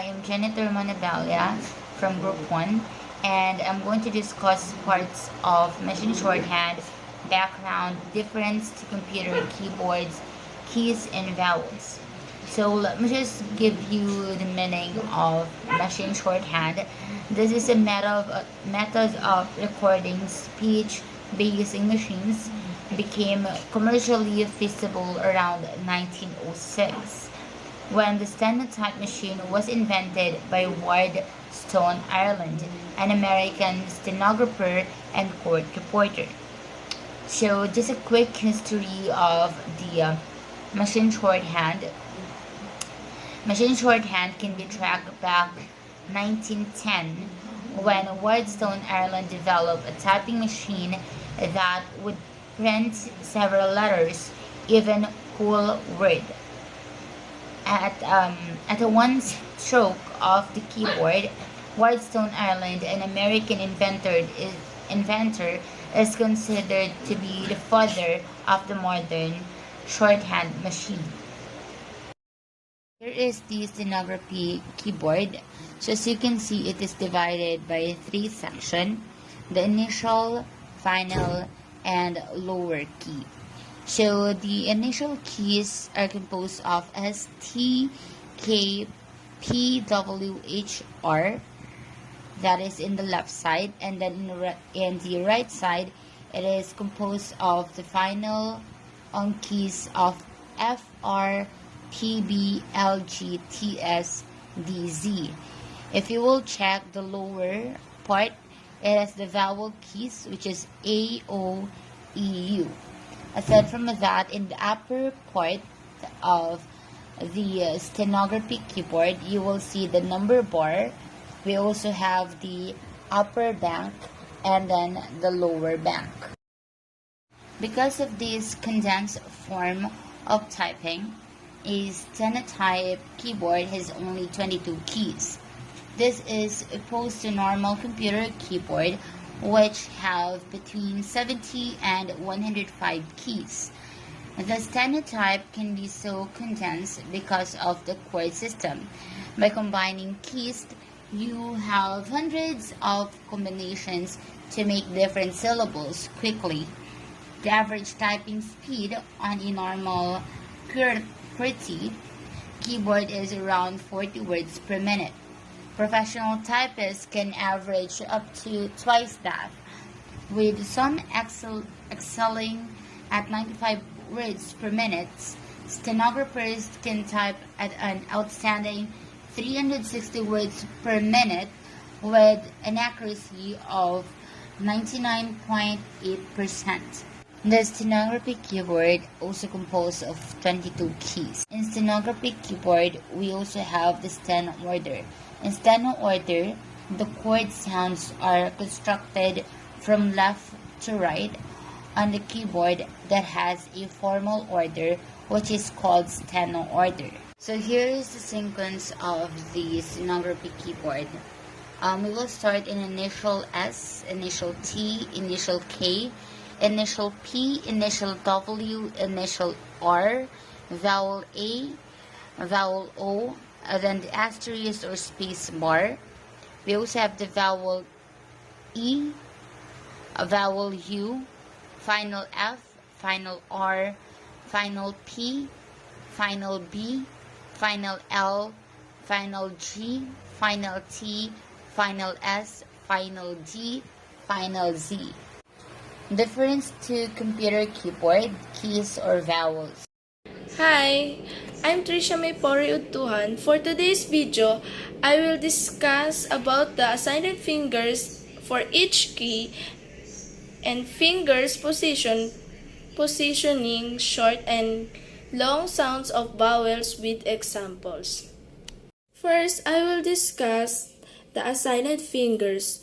am Janitor Monabalia from Group 1, and I'm going to discuss parts of machine shorthand, background, difference to computer keyboards, keys, and vowels. So let me just give you the meaning of machine shorthand. This is a method of recording speech by using machines became commercially feasible around 1906 when the stenotype machine was invented by Ward Stone Ireland, an American stenographer and court reporter. So just a quick history of the machine shorthand. Machine shorthand can be tracked back 1910 when Wardstone Ireland developed a typing machine that would print several letters, even whole word. At a one stroke of the keyboard, Wardstone Ireland, an American inventor, is considered to be the father of the modern shorthand machine. Here is the stenography keyboard. So as you can see, it is divided by three sections: the initial, final, and lower key. So the initial keys are composed of S, T, K, P, W, H, R. That is in the left side, and then in the right side, it is composed of the final keys of F, R, P, B, L, G, T, S, D, Z. If you will check the lower part, it has the vowel keys, which is A, O, E, U. Aside from that, in the upper part of the stenography keyboard, you will see the number bar. We also have the upper bank and then the lower bank. Because of this condensed form of typing, a stenotype keyboard has only 22 keys. This is opposed to normal computer keyboard, which have between 70 and 105 keys. The stenotype can be so condensed because of the chord system. By combining keys, you have hundreds of combinations to make different syllables quickly. The average typing speed on a normal QWERTY keyboard is around 40 words per minute. Professional typists can average up to twice that, with some excelling at 95 words per minute. Stenographers can type at an outstanding 360 words per minute with an accuracy of 99.8%. The stenography keyboard also composed of 22 keys. In stenography keyboard, we also have the steno order. In steno order, the chord sounds are constructed from left to right on the keyboard that has a formal order, which is called steno order. So here is the sequence of the stenography keyboard. We will start in initial S, initial T, initial K, initial P, initial W, initial R, vowel A, vowel O, and then the asterisk or space bar. We also have the vowel E, a vowel U, final F, final R, final P, final B, final L, final G, final T, final S, final D, final Z. Difference to computer keyboard, keys or vowels. Hi, I'm Trisha Maypori Utuhan. For today's video, I will discuss about the assigned fingers for each key and fingers positioning short and long sounds of vowels with examples. First, I will discuss the assigned fingers.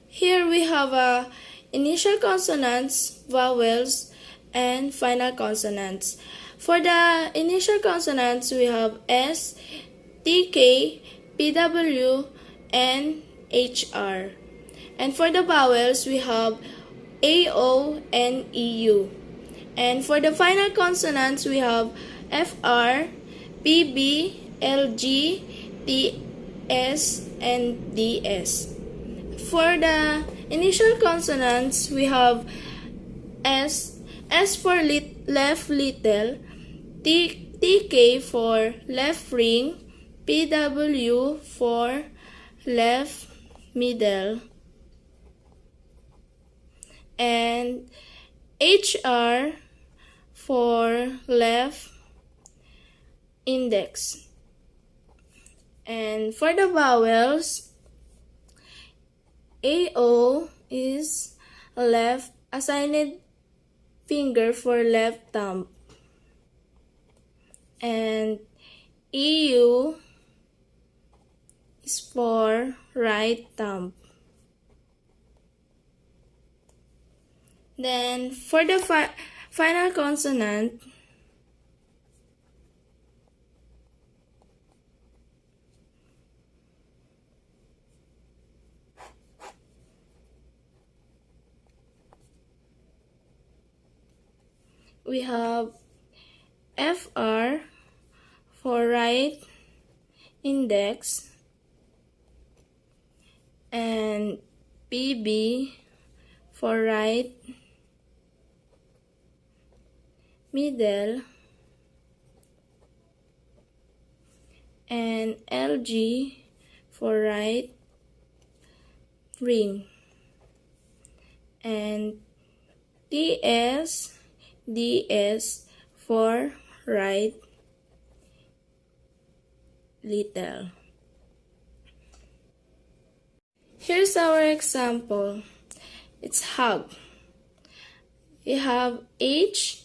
Here we have initial consonants, vowels, and final consonants. For the initial consonants, we have S, TK, PW, and HR. And for the vowels, we have AO and EU. And for the final consonants, we have FR, PB, LG, S, and DS. For the initial consonants, we have S, S for left little, TK for left ring, PW for left middle, and HR for left index. And for the vowels, AO is left assigned finger for left thumb, and EU is for right thumb. Then for the final consonant, we have FR for right index and PB for right middle and LG for right ring and DS for right little. Here's our example. It's hug. We have H,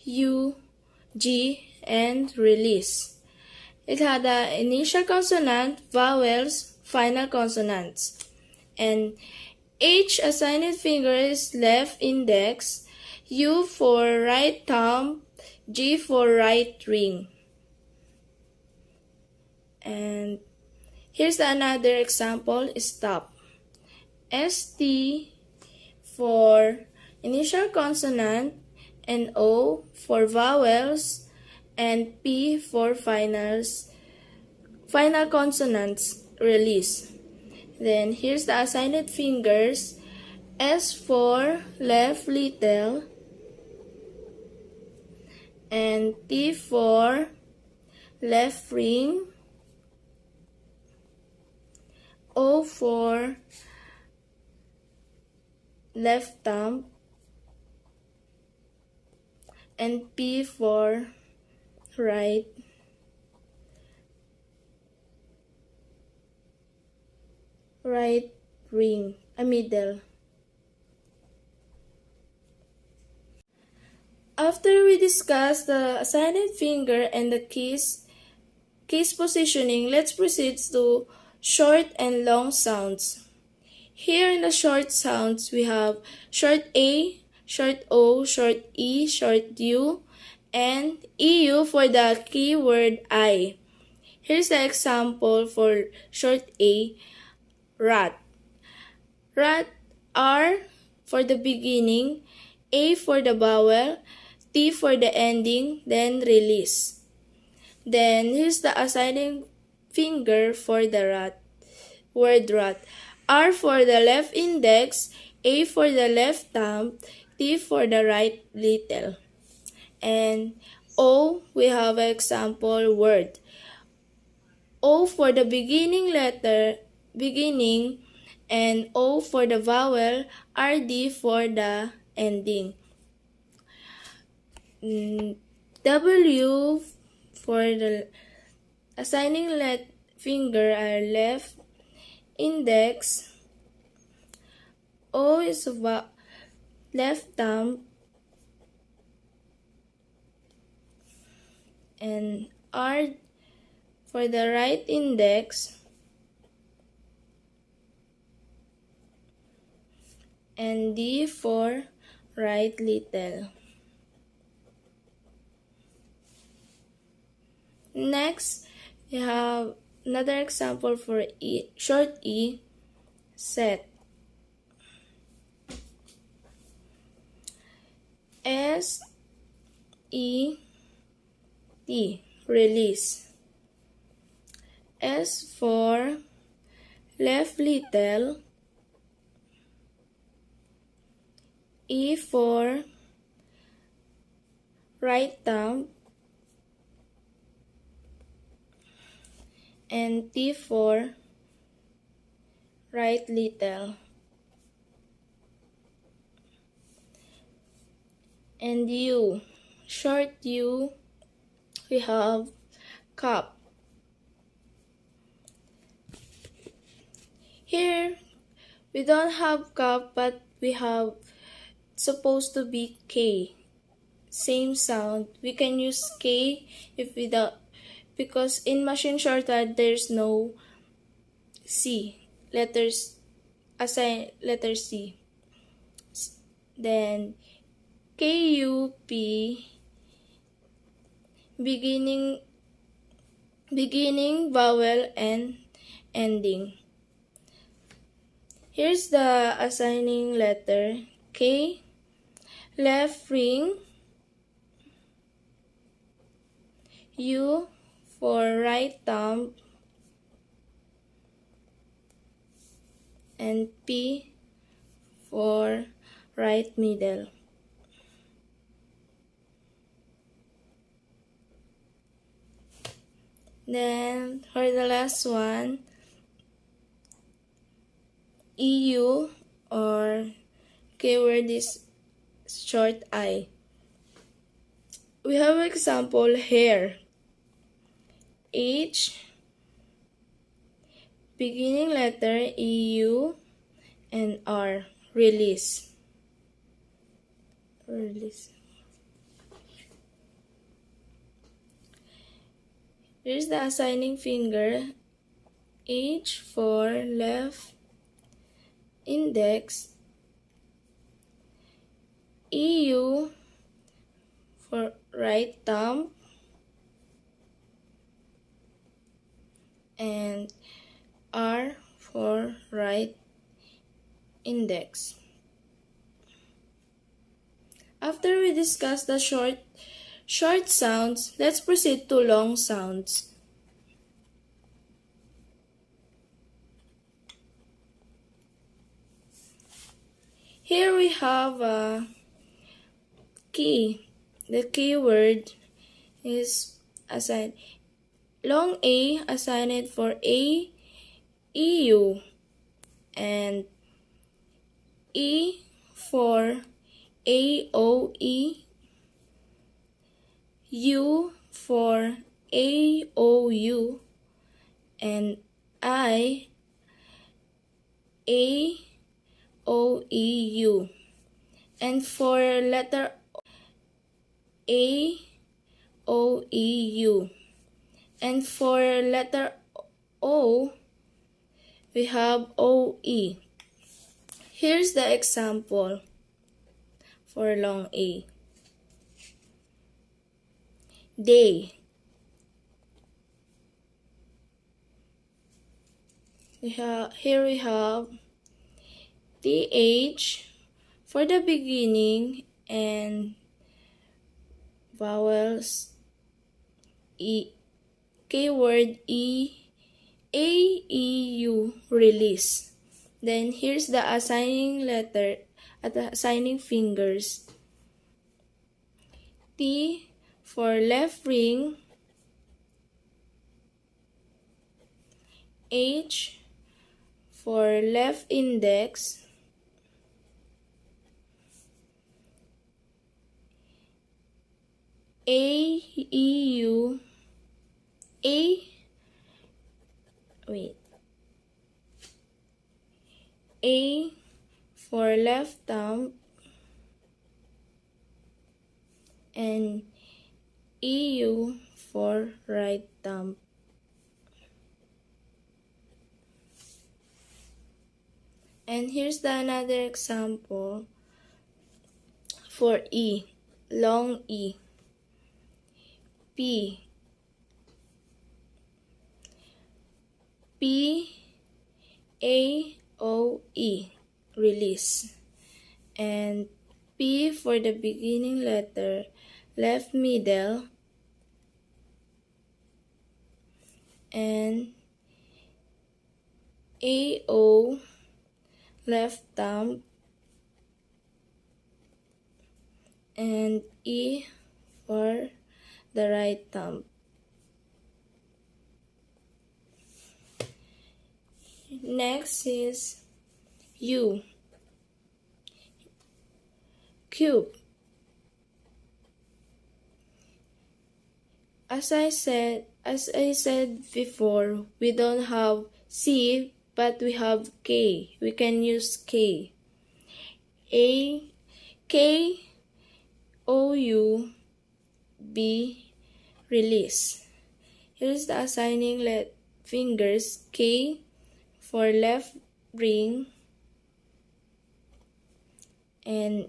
U, G, and release. It had the initial consonant, vowels, final consonants. And H assigned finger is left index, U for right thumb, G for right ring. And here's another example, stop. ST for initial consonant, and O for vowels, and P for final consonants, release. Then here's the assigned fingers, S for left little, and T for left ring, O for left thumb, and P for right ring, a middle. After we discuss the assigned finger and the case positioning, let's proceed to short and long sounds. Here in the short sounds, we have short A, short O, short E, short U, and EU for the keyword I. Here's the example for short A, rat. Rat, R for the beginning, A for the vowel, T for the ending, then release. Then here's the assigning finger for the rat, word rat. R for the left index, A for the left thumb, T for the right little. And O, we have an example word. O for the beginning letter, and O for the vowel, RD for the ending. W for the assigning finger are left index, O is left thumb, and R for the right index, and D for right little. Next, we have another example for E, short E, set. S, E, T, release. S for left little, E for right thumb, and T for right little. And U, short U, we have cup. Here, we don't have cup, but we have supposed to be K. Same sound. We can use K if without, because in machine shorthand there's no C. Assign letter C. Then KUP, beginning vowel and ending. Here's the assigning letter K, left ring, U for right thumb, and P for right middle. Then for the last one, EU or keyword is short I. We have example here. H, beginning letter EU and R, release. Here's the assigning finger. H for left index, EU for right thumb, and R for right index. After we discuss the short sounds, let's proceed to long sounds. Here we have a key. The keyword is assigned. Long A assigned for A, EU, and E for AOE, U for AOU, and I, AOEU. And for letter AOEU. And for letter O, we have OE. Here's the example for long A. Day. Here we have TH for the beginning and vowels E, keyword E, AEU, release. Then here's the assigning letter at the assigning fingers. T for left ring, H for left index, AEU, A for left thumb, and EU for right thumb. And here's another example for E, long E. P, AOE, release. And P for the beginning letter, left middle, and A, O, left thumb, and E for the right thumb. Next is U, cube. As I said before, we don't have C, but we have K. We can use K. A, K, O, U, B, release. Here's the assigning fingers. K for left ring, and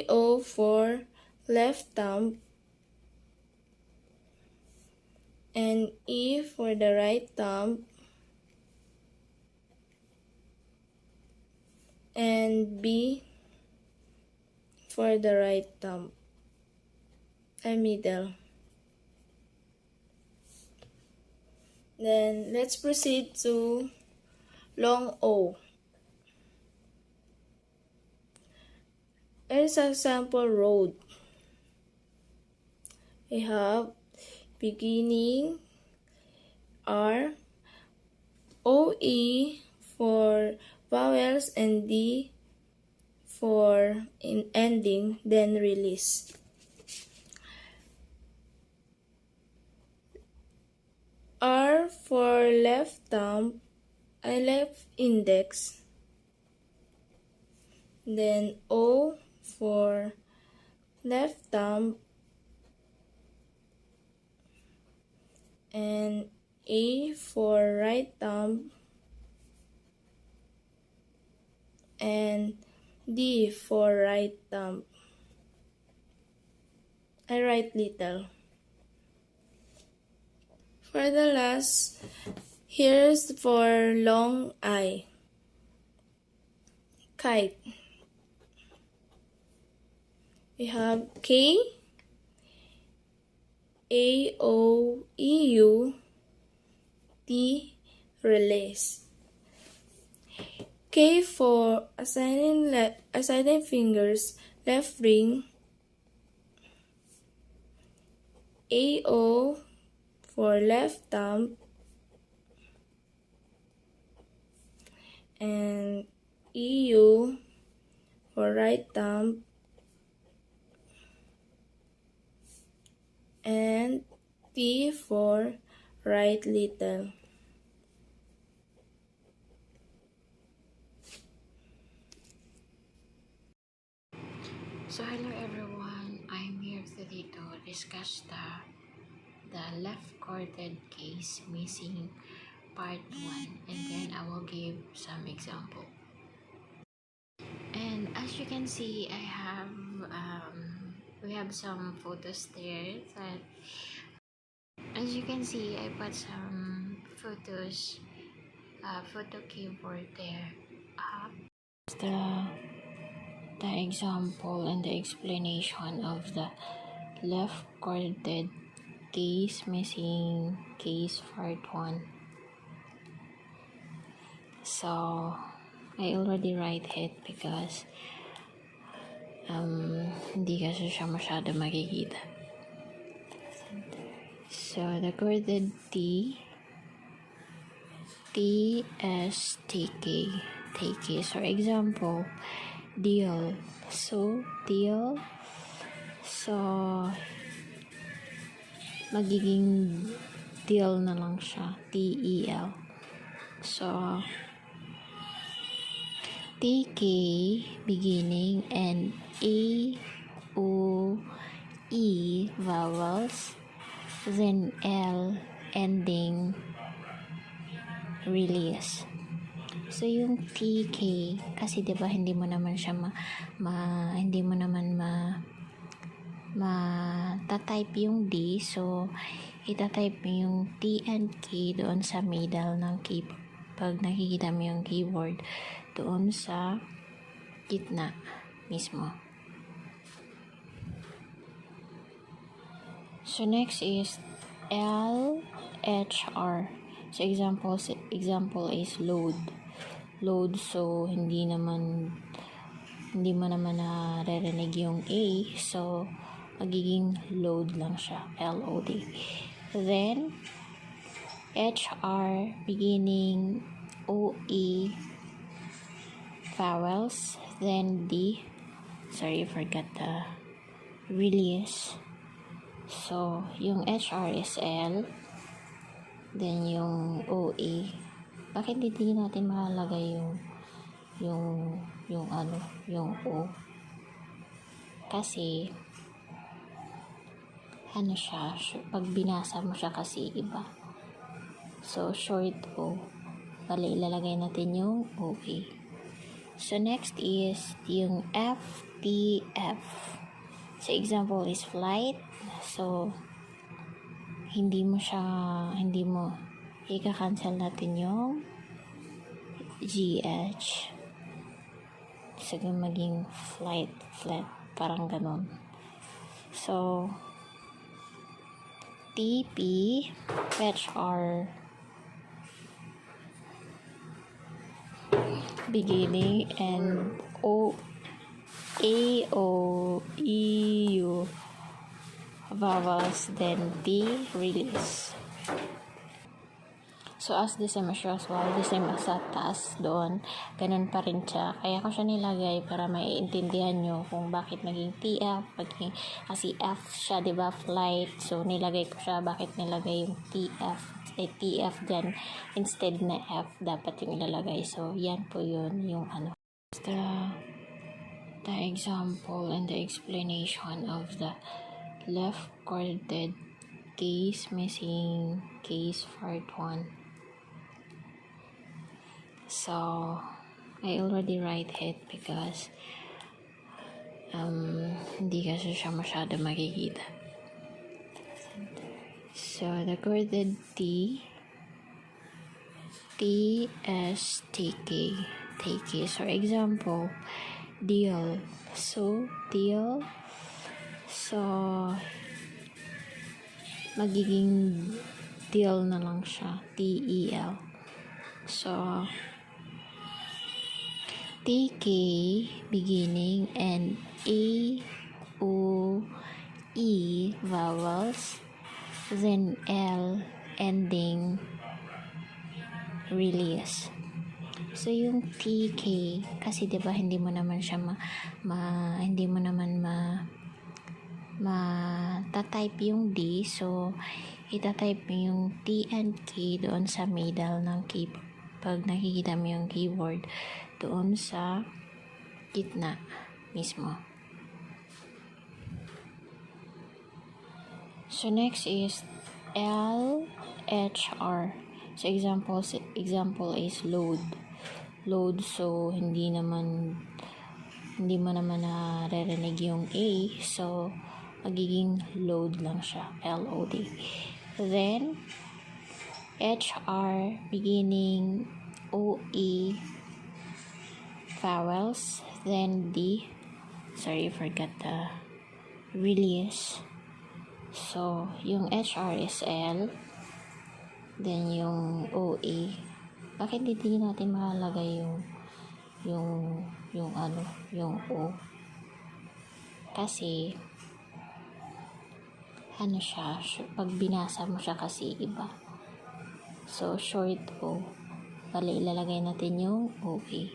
O for left thumb, and E for the right thumb, and B for the right thumb, and middle. Then let's proceed to long O. Here's a sample road. We have beginning R, OE for vowels, and D for ending, then release. R for left thumb, left index, then O for left thumb, and A for right thumb, and D for right thumb. I write little. For the last, here's for long I. Kite. We have K, A, O, E, U, T, release. K for assigning fingers, left ring, A, O for left thumb, and E, U for right thumb, and T for right little. So hello everyone, I'm here today to discuss the left chorded case missing part 1, and then I will give some example. And as you can see, we have some photos there. That as you can see, I put some photos, photo keyboard there. The example and the explanation of the left chorded case missing case part 1. So I already write it because hindi kasi siya masyado makikita. So the chorded T S T K. So example, deal. So deal. So magiging deal na lang siya, TEL. So TK beginning and A, O, E vowels, then L ending, release. So yung TK kasi 'di ba hindi mo naman siya hindi mo naman type yung D, so ita-type mo yung T and K doon sa middle ng keyboard. Pag nakikita mo yung keyboard doon sa gitna mismo. So next is L, HR. So example is load. So hindi mo naman naririnig yung A, so magiging load lang siya, LOD. Then HR beginning OE vowels, then D. Sorry, I forgot the release. So yung HR is L, then yung OE. Bakit hindi natin makalagay yung O? Kasi siya, pag binasa mo siya kasi iba. So short O. Bali, ilalagay natin yung OE. So next is yung FTF. So example is flight. So hindi mo ika-cancel natin yung GH. So maging flat, parang ganon. So TP, HR beginning, and AOEU vowels, then T release. So as the same as usual, the same as sa taas doon, ganun pa rin siya. Kaya ko siya nilagay para maiintindihan nyo kung bakit naging TF, kasi F siya, diba, flight. So nilagay ko siya, bakit nilagay yung TF dyan instead na F, dapat yung ilalagay. So yan po yun, yung the example and the explanation of the left corded case missing case part 1. So I already write it because hindi kasi siya masyado makikita. So the corded TSTK. So example, deal. So deal. So magiging deal na lang siya, TEL. So TK beginning and AOE vowels, then L ending release. So yung TK kasi 'di ba hindi mo naman siya type yung D, so ita-type mo yung T and K doon sa middle ng keyboard. Pag nakikita mo yung keyboard doon sa gitna mismo. So next is LHR. So example is load. So hindi mo naman naririnig yung A, so magiging load lang siya, LOD. Then HR beginning OE vowels, then D. Sorry, I forgot the release. So yung HR is L, then yung OE. Bakit hindi natin makalagay yung O? Kasi siya, pag binasa mo siya kasi iba. So short O. Bali, ilalagay natin yung OE.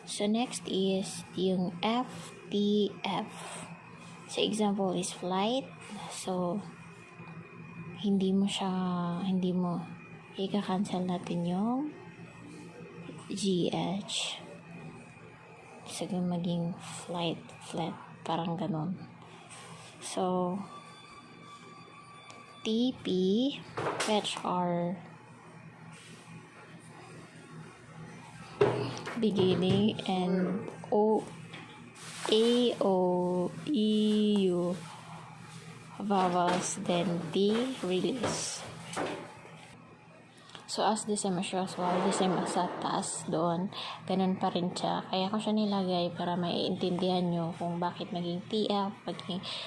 So next is yung FTF. So example is flight. So hindi mo ika-cancel natin yung GH. So maging flat, parang ganon. So TP, HR beginning, and AOEU vowels, then T release. So So, as the same as usual, the same as sa task doon, ganun pa rin siya. Kaya ko siya nilagay para maiintindihan nyo kung bakit naging TF,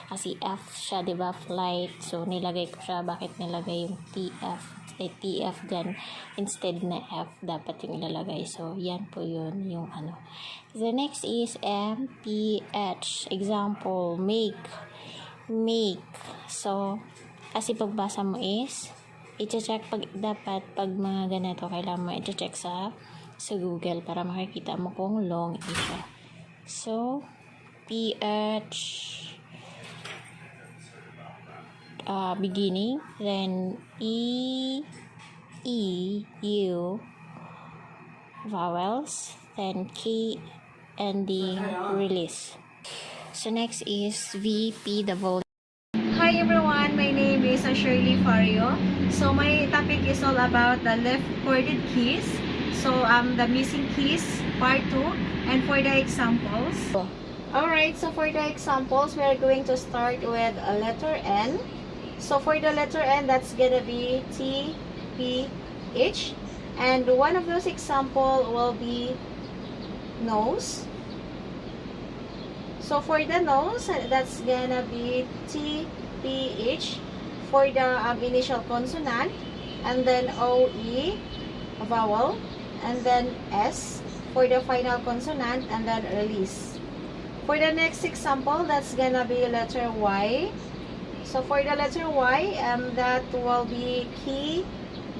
kasi F siya, diba, flight. So, nilagay ko siya, bakit nilagay yung TF dyan, instead na F, dapat yung ilalagay. So, yan po yun, yung ano. The next is MPH. Example, make. So, kasi pagbasa mo is, i-check dapat pag mga ganito, kailangan mo i-check sa Google para makikita mo kung long is siya. So, PH, beginning, then U, vowels, then K, ending, release. So, next is VP, the volume. Hi everyone, my name is Shirley Fario. So my topic is all about the left chorded keys. So the missing keys, part 2, and for the examples. Alright, so for the examples, we are going to start with a letter N. So for the letter N, that's gonna be T, P, H. And one of those example will be nose. So for the nose, that's gonna be T, P, H for the initial consonant, and then O, E, vowel, and then S for the final consonant, and then release. For the next example, that's gonna be letter Y. So for the letter Y, that will be key,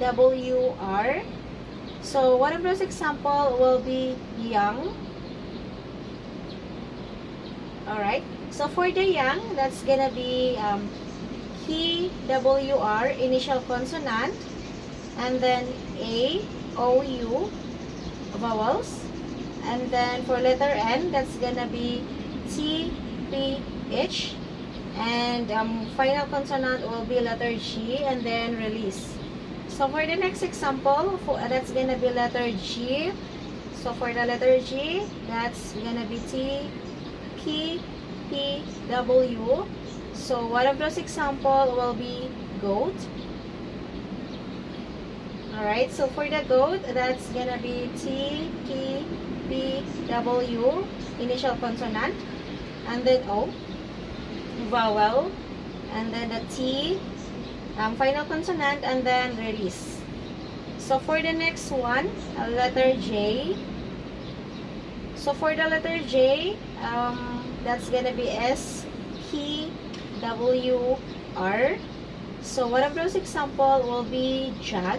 W, R. So one of those example will be young. Alright, so for the young, that's gonna be key, W-R, initial consonant, and then A, O, U, vowels, and then for letter N, that's gonna be T, P, H, and final consonant will be letter G, and then release. So for the next example, that's gonna be letter G. So for the letter G, that's gonna be T, P, P, W. So one of those example will be goat. Alright, so for the goat, that's gonna be T, P, P, W, initial consonant, and then O, vowel, and then the T, final consonant, and then release. So for the next one, letter J. So for the letter J, that's gonna be S, P, W, R. So one of those example will be jag.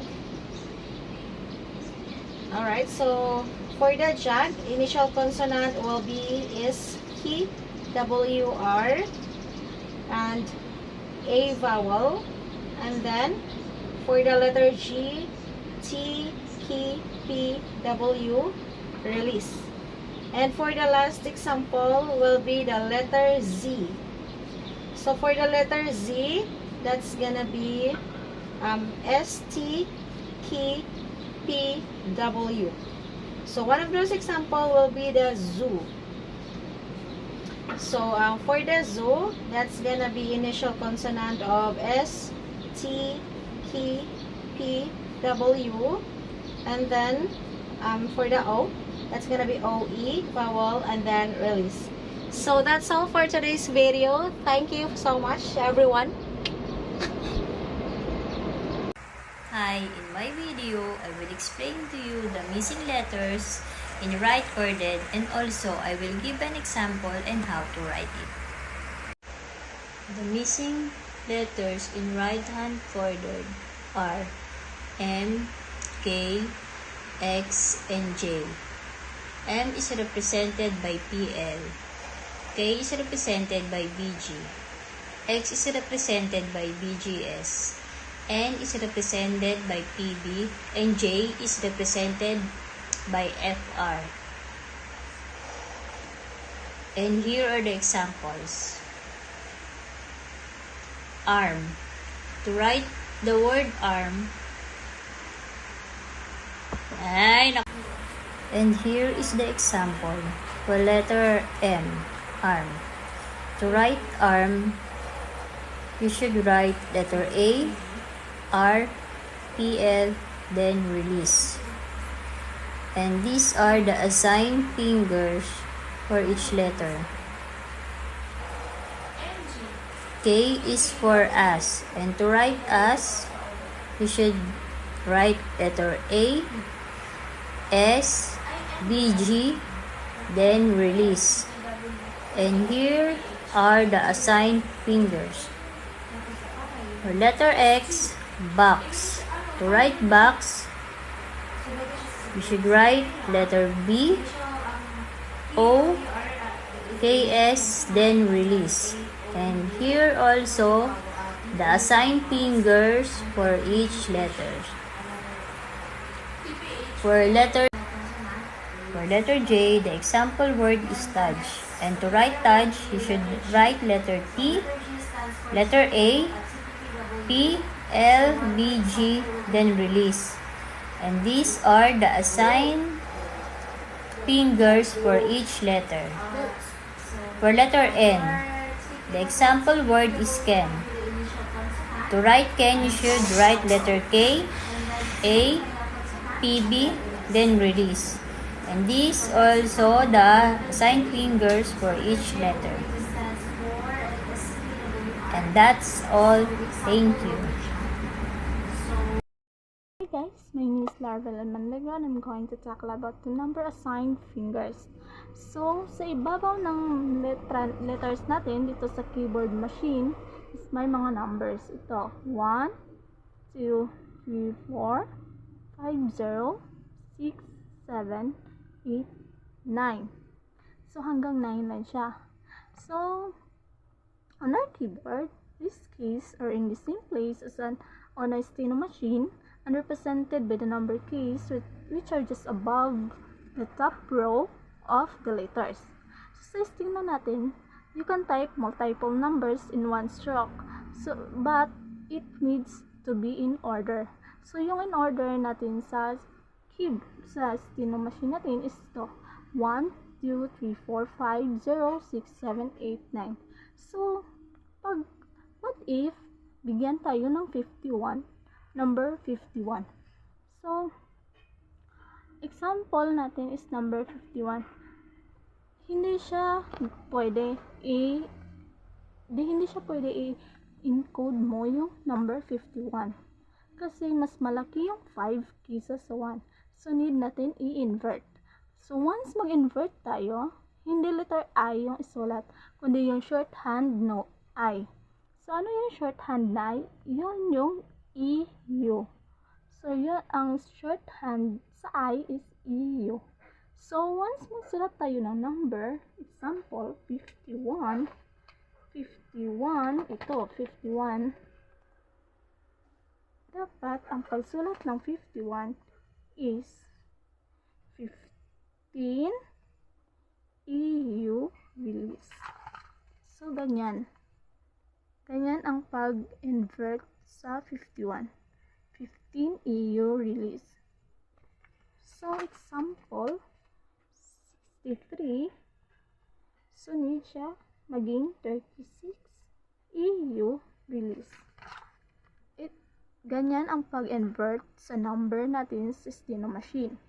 Alright, so for the jag, initial consonant will be is P, W, R, and A vowel. And then for the letter G, T, P, W, release. And for the last example will be the letter Z. So for the letter Z, that's gonna be S, T, K, P, W. So one of those example will be the zoo. So for the zoo, that's gonna be initial consonant of S, T, K, P, W. And then for the O, that's gonna be OE, vowel, and then release. So that's all for today's video. Thank you so much, everyone. Hi, in my video, I will explain to you the missing letters in right coded, and also I will give an example and how to write it. The missing letters in right hand coded are M, K, X, and J. M is represented by PL. K is represented by BG. X is represented by BGS. N is represented by PB. And J is represented by FR. And here are the examples. Arm. To write the word arm, and here is the example for letter M, arm. To write arm, you should write letter A, R, PL, then release. And these are the assigned fingers for each letter. K is for as, and to write as, you should write letter A, S, B, G, then release. And here are the assigned fingers. For letter X, box. To write box, you should write letter B, O, KS, then release. And here also, the assigned fingers for each letter. For letter J, the example word is touch. And to write touch, you should write letter T, letter A, P, L, B, G, then release. And these are the assigned fingers for each letter. For letter N, the example word is can. To write can, you should write letter K, A, P, B, then release. And these also the assigned fingers for each letter. And that's all. Thank you. Hi guys, my name is Larvel and Manlega and I'm going to tackle about the number assigned fingers. So, sa ibabaw ng letters natin dito sa keyboard machine is may mga numbers. Ito, 1, 2, 3, 4, 5, 0, 6, 7, 8, 9. So, hanggang 9 lang siya. So, on our keyboard, these keys are in the same place as on a steno machine and represented by the number keys which are just above the top row of the letters. So, sa steno natin, you can type multiple numbers in one stroke. So, but it needs to be in order. So, yung in order natin sa steno machine natin is to 1, 2, 3, 4, 5, 0, 6, 7, 8, 9. So, what if bigyan tayo ng 51, number 51. So, example natin is number 51. Hindi siya pwede i-encode mo yung number 51. Kasi mas malaki yung 5 kaysa sa 1. So, need natin i-invert. So, once mag-invert tayo, hindi letter I yung isulat, kundi yung shorthand no I. So, ano yung shorthand na I? Yun yung EU. So, yun ang shorthand sa I is EU. So, once magsulat tayo ng number, example, 51, ito, 51, dapat ang pagsulat ng 51 is 15 EU release. So, ganyan. Ganyan ang pag-invert sa 51. 15 EU release. So, example, 63. So, need siya maging 36 EU release. Ganyan ang pag-invert sa number natin sa steno machine.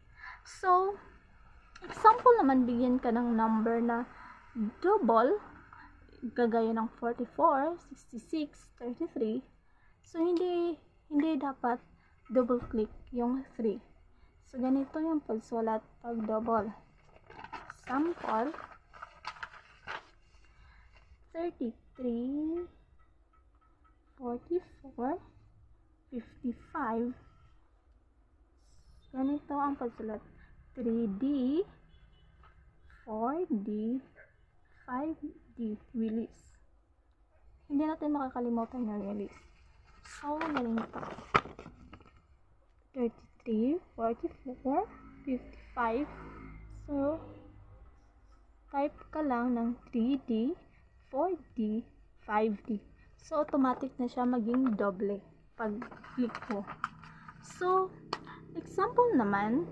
So, example naman, bigyan ka ng number na double, gagaya ng 44, 66, 33. So, hindi dapat double click yung 3. So, ganito yung pagsulat pag double. Example, 33, 44, 55. Ganito ang pagsulat. 3D, 4D, 5D, release. Hindi natin makakalimutan yung release. So, ganito. 33, 44, 55. So, type ka lang ng 3D, 4D, 5D. So, automatic na siya maging doble pag-click mo. So, example naman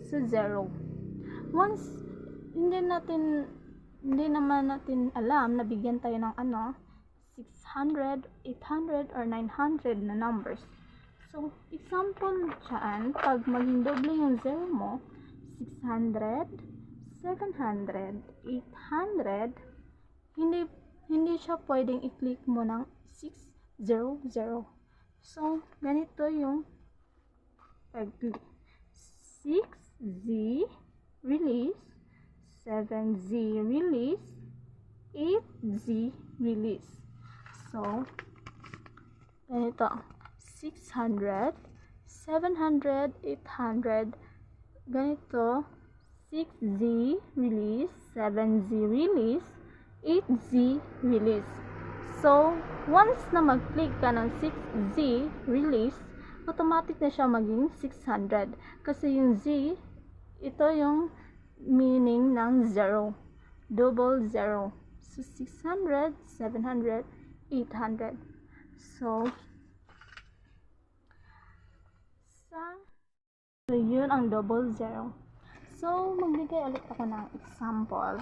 sa 0. Once hindi naman natin alam na bigyan tayo ng 600, 800 or 900 na numbers. So, example dyan, pag maging doble yung 0 mo, 600, 700, 800, hindi siya pwedeng i-click mo ng 600. So, ganito yung pag-click. 6Z, release, 7Z, release, 8Z, release. So, ganito. 600, 700, 800, ganito. 6Z, release, 7Z, release, 8Z, release. So, once na mag-click ka ng 6Z, release, automatic na siya maging 600. Kasi yung Z, ito yung meaning ng 0. Double 0. So, 600, 700, 800. So, yun ang double 0. So, magbigay ulit ako ng example.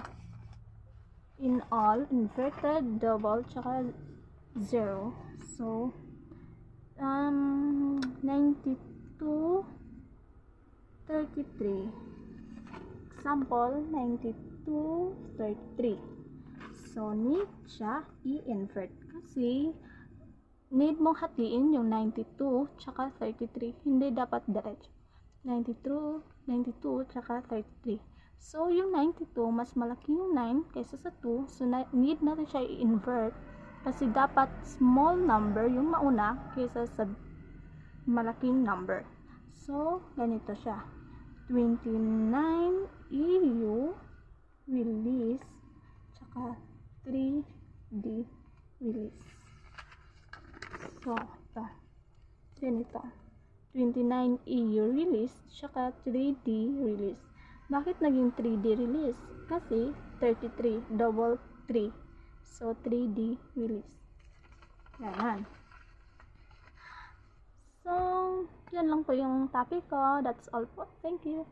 In all, inverted, double, tsaka 0. So, 92, 33. Example, 92, 33. So, need siya i-invert. Kasi, need mong hatiin yung 92 tsaka 33. Hindi dapat diretso. 92, tsaka 33. So, yung 92, mas malaki yung 9 kaysa sa 2. So, need natin siya i-invert. Kasi dapat small number yung mauna kaysa sa malaking number. So, ganito siya. 29 EU release tsaka 3D release. So, ito. Ganito. 29 EU release tsaka 3D release. Bakit naging 3D release? Kasi 33, double 3. So, 3D release. Yan. So, yan lang po yung topic ko. That's all po. Thank you.